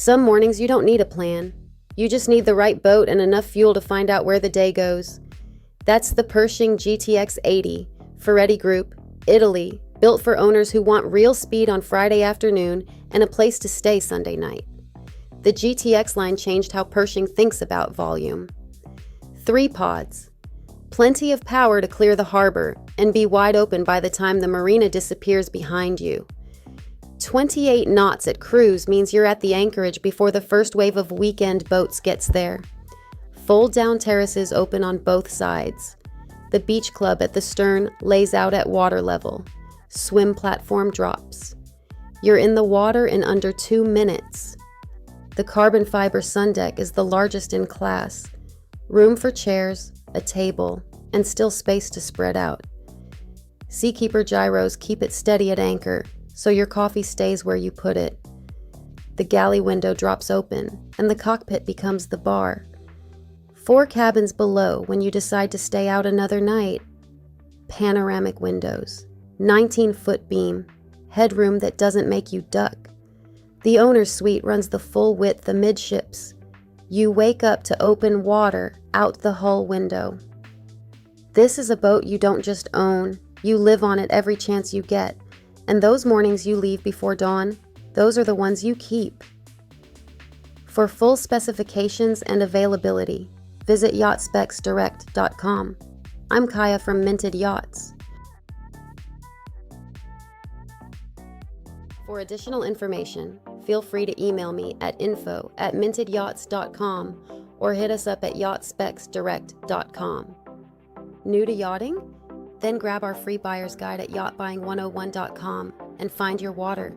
Some mornings you don't need a plan. You just need the right boat and enough fuel to find out where the day goes. That's the Pershing GTX80, Ferretti Group, Italy, built for owners who want real speed on Friday afternoon and a place to stay Sunday night. The GTX line changed how Pershing thinks about volume. 3 pods. Plenty of power to clear the harbor and be wide open by the time the marina disappears behind you. 28 knots at cruise means you're at the anchorage before the first wave of weekend boats gets there. Fold-down terraces open on both sides. The beach club at the stern lays out at water level. Swim platform drops. You're in the water in under 2 minutes. The carbon fiber sundeck is the largest in class. Room for chairs, a table, and still space to spread out. Seakeeper gyros keep it steady at anchor, so your coffee stays where you put it. The galley window drops open, and the cockpit becomes the bar. 4 cabins below when you decide to stay out another night. Panoramic windows, 19-foot beam, headroom that doesn't make you duck. The owner's suite runs the full width amidships. You wake up to open water out the hull window. This is a boat you don't just own, you live on it every chance you get. And those mornings you leave before dawn, those are the ones you keep. For full specifications and availability, visit yachtspecsdirect.com. I'm Kaya from Minted Yachts. For additional information, feel free to email me at info@mintedyachts.com or hit us up at yachtspecsdirect.com. New to yachting? Then grab our free buyer's guide at yachtbuying101.com and find your water.